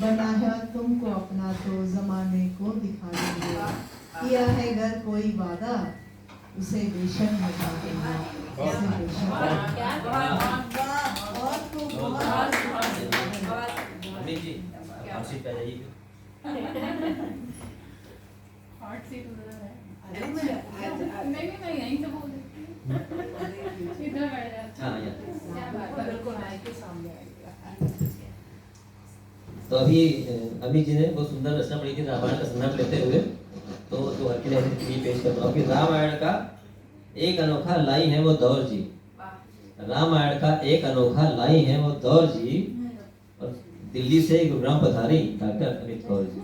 बनाया तुमको अपना तो जमाने को दिखा देंगे। किया है घर कोई वादा उसे बेशक निभा देंगे। उसे बेशक हॉट सीट उधर है। नहीं यहीं से बोल देती हूँ। इधर बैठ जाता हूँ। क्या बात है, बिल्कुल माइक के सामने आएगा। तो अभी जी ने बहुत सुंदर रचना पढ़ी थी रामायण का संदर्भ लेते हुए, तो जो हर के लिए पेश करता हूँ कि रामायण का एक अनोखा लाई है वो दौर जी। रामायण का एक अनोखा लाई है वो दौर जी। और दिल्ली से गुरुग्राम पधारी डॉक्टर अमित कौर जी,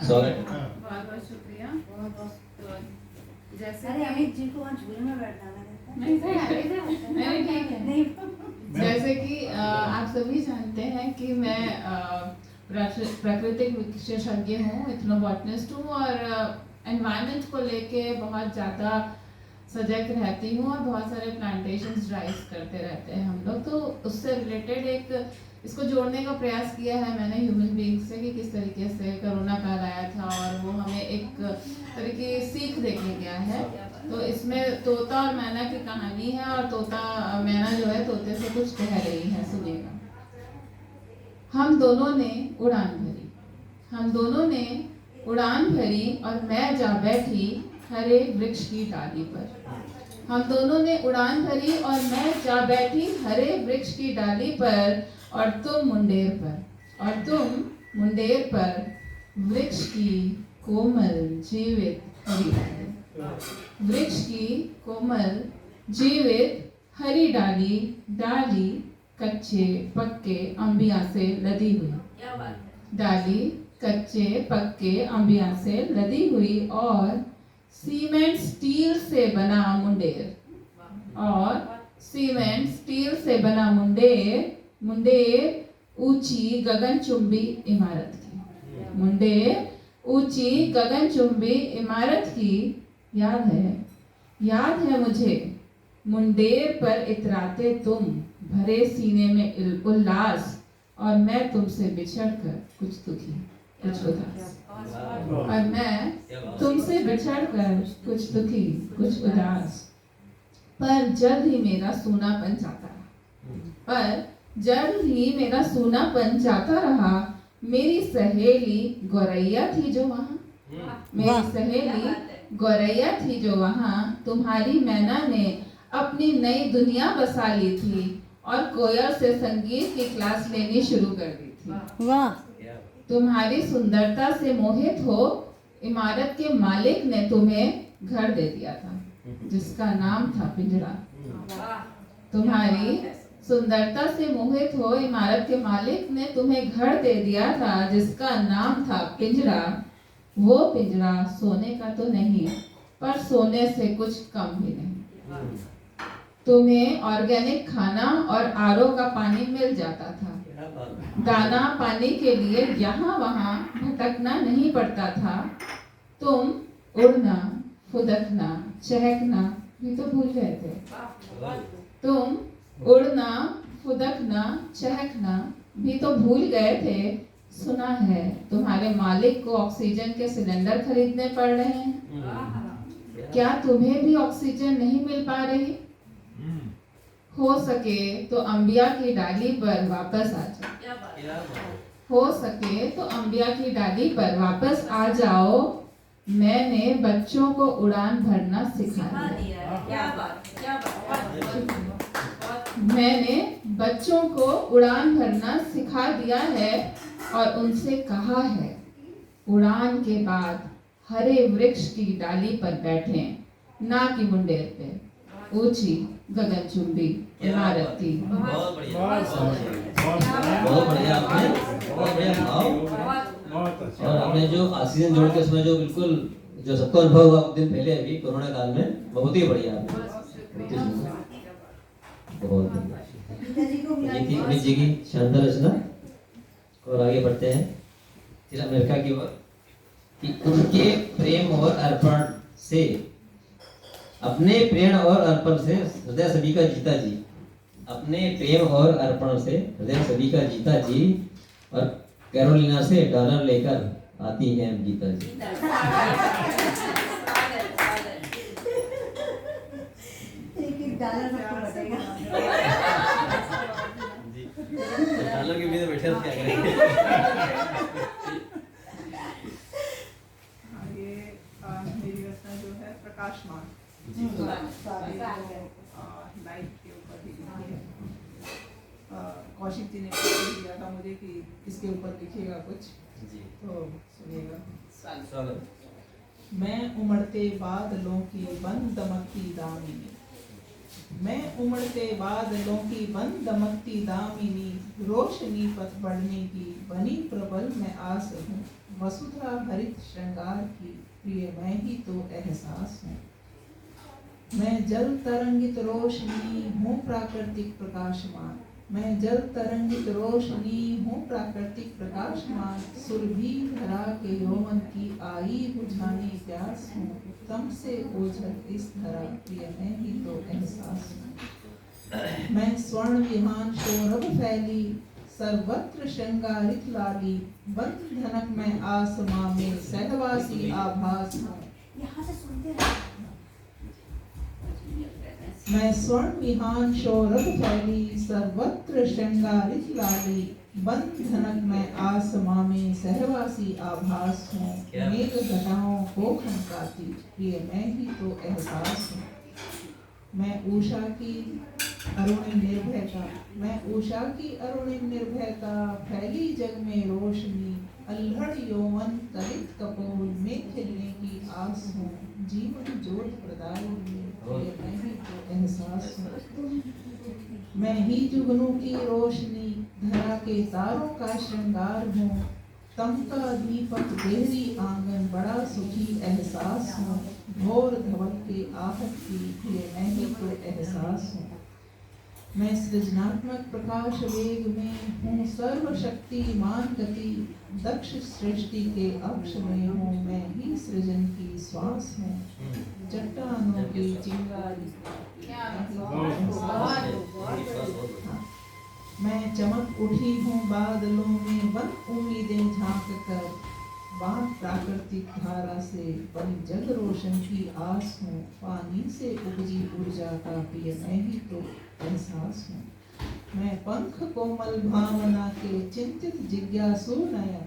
स्वागत है। बहुत बहुत शुक्रिया। तो जैसे अरे अमित जी को वहाँ झूले में बैठना नहीं ठीक है। नहीं जैसे कि आप सभी जानते हैं कि मैं प्राकृतिक विशेषज्ञ हूँ, इथनोबॉटनिस्ट हूँ और एनवायरनमेंट को लेके बहुत ज़्यादा सजग रहती हूँ और बहुत सारे प्लांटेशंस ड्राइव करते रहते हैं हम लोग। तो उससे रिलेटेड एक इसको जोड़ने का प्रयास किया है मैंने ह्यूमन बींग से कि किस तरीके से कोरोना काल आया था और वो हमें एक तरीके सीख देके गया है। तो इसमें तोता और मैना की कहानी है और तोता मैना जो है तोते से कुछ कह रही है, सुनिएगा। हम दोनों ने उड़ान भरी और मैं जा बैठी हरे वृक्ष की डाली पर। हम दोनों ने उड़ान भरी और मैं जा बैठी हरे वृक्ष की डाली पर और तुम मुंडेर पर वृक्ष की कोमल जीवित हरी डाली। वृक्ष की कोमल जीवित हरी डाली कच्चे पक्के अंबिया से लदी हुई। डाली कच्चे पक्के अंबिया से लदी हुई और सीमेंट स्टील से बना मुंडेर ऊंची गगनचुंबी इमारत की याद है मुझे। मुंडेर पर इतराते तुम भरे सीने में उल्लास और मैं तुमसे बिछड़कर कुछ दुखी कुछ उदास। और मैं तुमसे बिछड़कर कुछ दुखी कुछ उदास। पर जल्द ही मेरा सूनापन रहा। मेरी सहेली गौरैया थी जो वहाँ तुम्हारी मैना ने अपनी नई दुनिया बसा ली थी और कोयल से संगीत की क्लास लेनी शुरू कर दी थी। वाह। तुम्हारी सुंदरता से मोहित हो इमारत के मालिक ने तुम्हें घर दे दिया था जिसका नाम था पिंजरा। तुम्हारी सुंदरता से मोहित हो इमारत के मालिक ने तुम्हें घर दे दिया था जिसका नाम था पिंजरा। वो पिंजरा सोने का तो नहीं पर सोने से कुछ कम भी नहीं। तुम्हें ऑर्गेनिक खाना और आरओ का पानी मिल जाता था। दाना पानी के लिए यहाँ वहाँ भटकना नहीं पड़ता था। तुम उड़ना फुदकना चहकना भी तो भूल गए थे। तुम उड़ना फुदकना चहकना भी तो भूल गए थे। सुना है तुम्हारे मालिक को ऑक्सीजन के सिलेंडर खरीदने पड़ रहे हैं। क्या तुम्हें भी ऑक्सीजन नहीं मिल पा रही? हो सके तो अंबिया की डाली पर वापस आ जाओ। मैंने बच्चों को उड़ान भरना सिखा दिया है और उनसे कहा है उड़ान के बाद हरे वृक्ष की डाली पर बैठें ना कि मुंडेर पे ऊंची गगनचुंबी इमारत थी। बहुत बढ़िया आपने बहुत बढ़िया भाव और आपने जो ऑक्सीजन जोड़ के उसमें जो बिल्कुल जो सबको अनुभव हुआ कुछ दिन पहले अभी कोरोना काल में बहुत ही बढ़िया बहुत बढ़िया अमित जी की शानदार रचना। और आगे बढ़ते हैं फिर अमेरिका की ओर कि उनके प्रेम और अर्पण से अपने प्रेम और अर्पण से हृदय सभी का जीता जी। अपने प्रेम और अर्पण से हृदय सभी का जीता जी और कैरोलिना से डॉलर लेकर आती हैं गीता जी। एक डॉलर सबको बचेगा। डॉलर के बिना बैठे क्या करेंगे। मेरी रचना जो है प्रकाशमान लाइट के ऊपर ही लिखी है। कौशिक जी ने दिया था मुझे कि इसके ऊपर लिखिएगा कुछ तो सुनिएगा। स्वागत। मैं उमड़ते बादलों की बंद दमकती दामिनी। मैं उमड़ते बादलों की बंद दमकती दामिनी रोशनी पथ बढ़ने की बनी प्रबल मैं आस हूँ। वसुधरा हरित श्रृंगार की प्रिय मैं ही तो एहसास हूँ। मैं जल तरंगित रोशनी हूँ प्राकृतिक प्रकाशमान। मैं जल तरंगित रोशनी हूँ प्राकृतिक प्रकाशमान, सुरभि धरा के यौवन की आई बुझाने प्यास हूँ, तम से ओझल इस धरा प्रिय मैं ही तो एहसास हूँ। मैं स्वर्ण विमान शोरभ फैली सर्वत्र श्रृंगारित लाली, बंद धनक मैं आसमां में सहवासी आभास हूँ। यहाँ से सुनते रहो। मैं स्वर्ण विहान शोरभ फैली सर्वत्र श्रृंगारित लाली, बंद धनक मैं आसमां में सहवासी आभास हूँ। मेघ घटाओं को खनकाती प्रिय मैं ही तो एहसास हूँ। मैं उषा की अरुणिम निर्भयता, मैं उषा की अरुणिम निर्भयता, फैली जग में रोशनी, अल्हड़ यौवन तलित कपोल में खिलने की आस हूँ। जीवन जोत प्रदायिनी प्रिय मैं ही तो एहसास हूँ। मैं ही जुगनू की रोशनी, धरा के तारों का श्रृंगार हूँ, तम का दीपक गहरी आंगन बड़ा सुखी एहसास हूँ। घोर धवल के आहट की प्रिय मैं ही तो एहसास हूँ। मैं सृजनात्मक प्रकाश वेग में हूँ सर्वशक्तिमान गति, दक्ष सृष्टि के अक्ष में हूँ मैं ही सृजन की श्वास हूँ। चट्टानों की चिंगारी मैं चमक उठी हूँ बादलों में, बन उम्मीदें झांक कर, बात प्राकृतिक धारा से बनी जग रोशन की आस हूँ। पानी से उपजी ऊर्जा का प्रिय मैं ही तो एहसास हूँ। मैं पंख कोमल भावना के चिंतित जिज्ञासु नयन,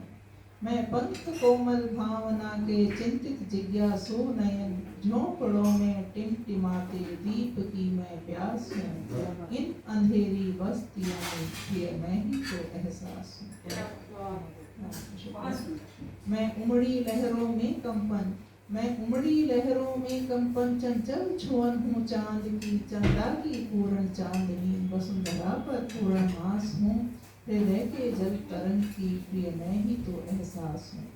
मैं पंख कोमल भावना के चिंतित जिज्ञासु नयन, झोंपड़ों में टिमटिमाते दीप की मैं प्यास हूँ। इन अंधेरी बस्तियों में प्रिय मैं ही तो एहसास हूँ। मैं उमड़ी लहरों में कंपन, मैं उमड़ी लहरों में कंपन, चंचल छुअन हूँ चांद की, चंदा की पूर्ण चांदनी, वसुंधरा पर पूर्ण मास हूँ। हृदय के जल तरंग की प्रिय मैं ही तो एहसास हूँ।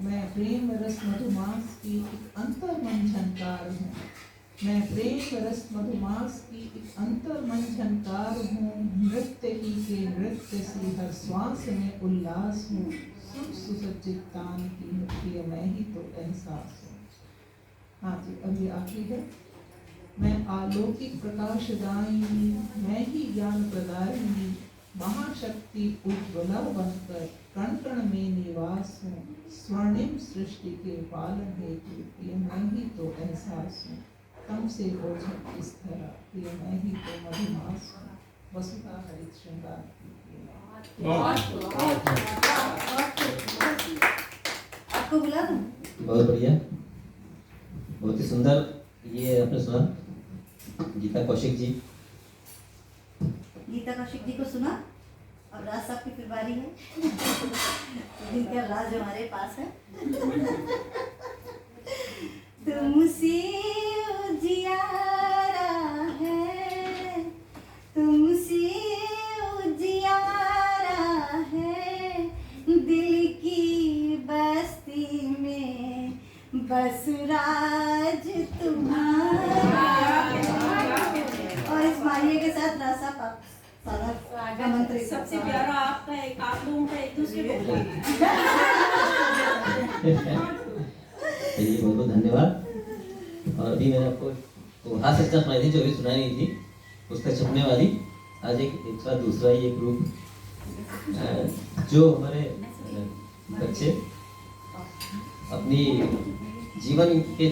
मैं प्रेम रस मधुमास की एक अंतर्मन झनकार हूँ। मैं प्रेम रस मधुमास की एक अंतर्मन झनकार हूँ। नृत्य ही के नृत्य से हर श्वास में उल्लास हूँ। सुसज्जित तान की प्रिय मैं ही तो एहसास हूँ। हाँ जी, अभी आखिरी है। मैं अलौकिक प्रकाशदायिनी, मैं ही ज्ञान प्रदायिनी, महाशक्ति उज्ज्वला बनकर कण कण में निवास हूँ। स्वर्णिम सृष्टि के पालन हेतु प्रिय मैं ही तो एहसास हूँ। तम से ओझल इस तरह प्रिय मैं ही तो मधुमास हूँ। वसुधा हरित श्रृंगार आपको बुला दूं? बहुत बढ़िया, बहुत ही सुंदर। ये आपने सुना गीता कौशिक जी। गीता कौशिक जी को सुना। अब राज साहब की फिर बारी है। जिनका राज हमारे पास है। तुमसे उजियारा है, तुमसे उजियारा है, दिल की बस्ती में बस राज तुम्हारा। और इस मारिया के साथ रासा का मंत्री सबसे प्यारा आपका एक, आप लोगों का एक दूसरे को बुलाइए। चलिए, बहुत बहुत धन्यवाद। और अभी मैंने आपको वो हाथ सच्चा सुनाई थी, जो अभी सुनाई नहीं थी, पुस्तक छपने वाली। आज एक दूसरा ही एक ग्रुप, जो हमारे बच्चे अपनी जीवन के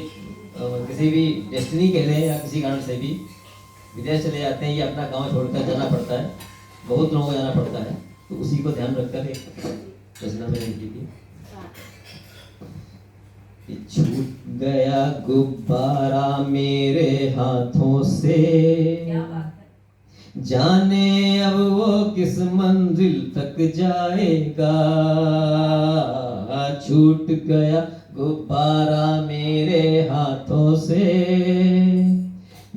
किसी भी डेस्टिनी कह लें या किसी कारण से भी विदेश चले जाते हैं, या अपना गांव छोड़कर जाना पड़ता है, बहुत लोगों को जाना पड़ता है, तो उसी को ध्यान रखकर एक रचना मैंने लिखी थी। छूट गया गुब्बारा मेरे हाथों से, जाने अब वो किस मंजिल तक जाएगा। छूट गया गुब्बारा मेरे हाथों से,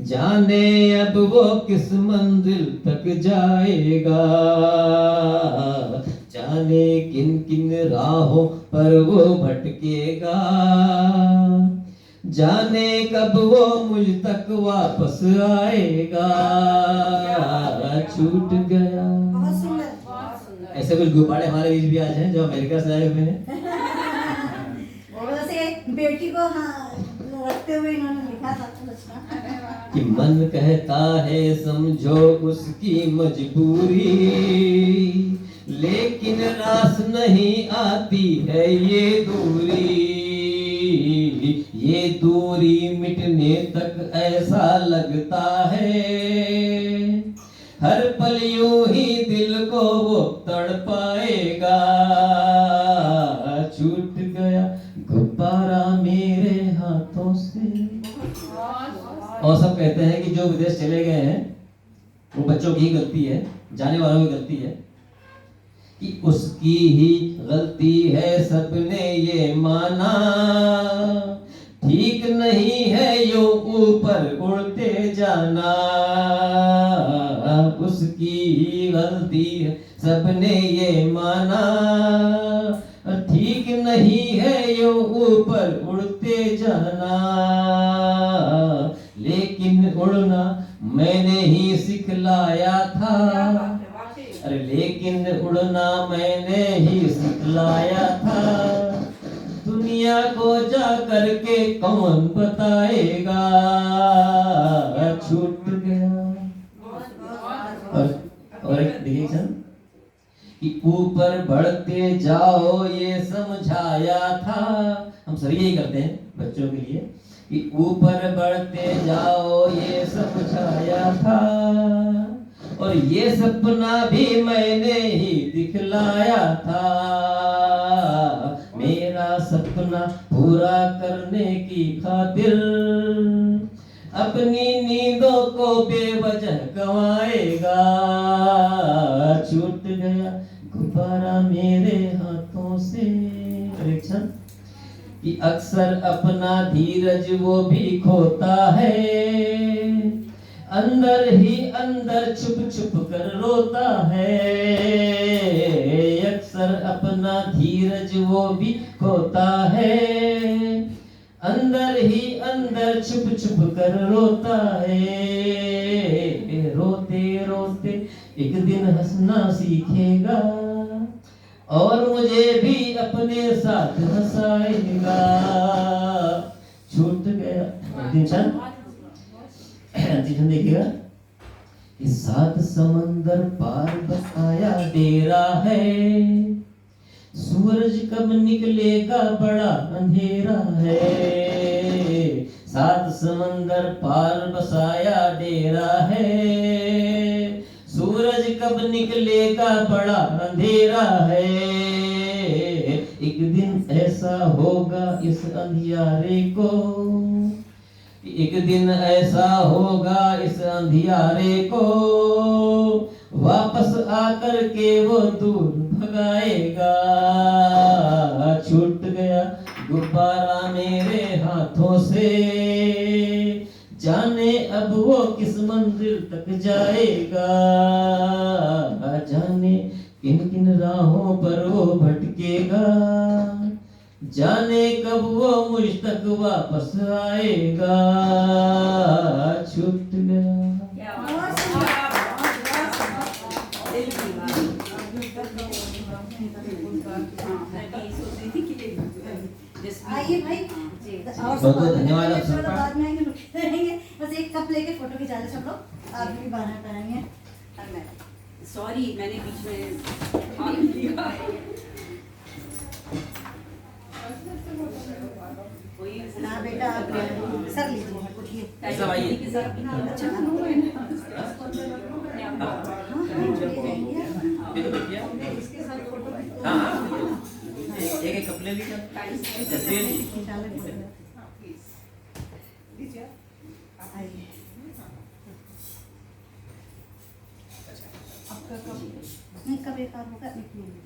जाने अब वो किस मंजिल तक जाएगा। जाने किन किन राहों पर वो भटकेगा। जाने कब वो मुझ तक वापस आएगा, छूट गया। बहुत सुंदर। ऐसे कुछ गुब्बारे हमारे बीच भी आज हैं जो अमेरिका से आए हुए हैं। और वैसे बेटी को हाँ रखते हुए इन्होंने लिखा था रचना। कि मन कहता है समझो उसकी मजबूरी, लेकिन रास नहीं आती है ये दूरी मिटने तक ऐसा लगता है, हर पल यूं ही दिल को वो तड़पाएगा, छूट गया गुब्बारा मेरे हाथों से। और सब कहते हैं कि जो विदेश चले गए हैं वो बच्चों की ही गलती है, जाने वालों की गलती है, कि उसकी ही गलती है सबने ये माना, ठीक नहीं है यूं ऊपर उड़ते जाना, उसकी ही गलती है सबने ये माना, ठीक नहीं है यूं ऊपर उड़ते जाना, लेकिन उड़ना मैंने ही सिखलाया था, अरे लेकिन उड़ना मैंने ही सिखलाया था, दुनिया को जा करके कौन बताएगा, छूट गया। और एक देखिए सर कि ऊपर बढ़ते जाओ ये समझाया था, हम सर यही करते हैं बच्चों के लिए कि ऊपर बढ़ते जाओ ये समझाया था, और ये सपना भी मैंने ही दिखलाया था, मेरा सपना पूरा करने की खातिर अपनी नींदों को बेवजह गंवाएगा, छूट गया गुब्बारा मेरे हाथों से। परीक्षण कि अक्सर अपना धीरज वो भी खोता है, अंदर ही अंदर छुप छुप कर रोता है, अक्सर अपना धीरज वो भी खोता है, अंदर ही अंदर छुप छुप कर रोता है, रोते रोते एक दिन हंसना सीखेगा, और मुझे भी अपने साथ हंसाएगा, छूट गया। अंतिम देखिएगा कि 7 समंदर पार बसाया डेरा है, सूरज कब निकलेगा बड़ा अंधेरा है, 7 समंदर पार बसाया डेरा है, सूरज कब निकलेगा बड़ा अंधेरा है, एक दिन ऐसा होगा इस अंधियारे को, एक दिन ऐसा होगा इस अंधियारे को, वापस आकर के वो दूर भगाएगा, छूट गया गुब्बारा मेरे हाथों से, जाने अब वो किस मंजिल तक जाएगा, जाने किन किन राहों पर वो भटकेगा, जाने कब वो मुझ तक वापस आएगा, छूट गया। बहुत सुंदर। आइए भाई और बहुत बहुत धन्यवाद आप सबका। बाद में आएंगे, रुके रहेंगे, बस एक कप लेके फोटो खिंचा ले सब लोग, आप भी बाहर कराएंगे। सॉरी मैंने बीच में ना बेटा आप सर लीजिए उठिए। सब आइए। अच्छा एक कप ले लीजिए। आइए। नहीं कब एक और होगा, ये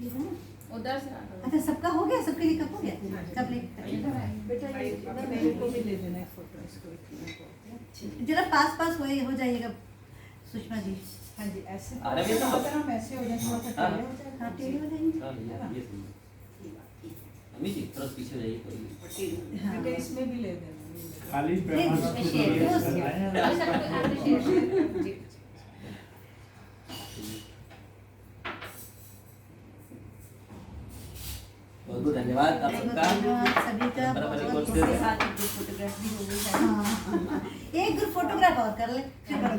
है ना? उधर से अच्छा सबका हो गया, सबके लिए कप हो गया, कप ले बेटा ये मेरे को भी ले देना एक फोटो, इसको जरा पास पास हो जाइएगा सुषमा जी। हाँ जी ऐसे अरे ये तो अगर हम ऐसे हो जाए थोड़ा सा टेढ़े हो जाए। हाँ टेढ़े हो जाएंगे। ये अम्मी जी थोड़ा पीछे जाइए कोई। हाँ। बेटा इसमें भी ले देना। खाली पैमाना इसमें शेयर करो। जी बहुत बहुत धन्यवाद आप सबका। धन्यवाद सभी का। बराबर एक बहुत और बहुत से- साथ एक ग्रुप फोटोग्राफ भी हो गई है। हाँ, एक ग्रुप फोटोग्राफ और कर ले फिर बंद कर।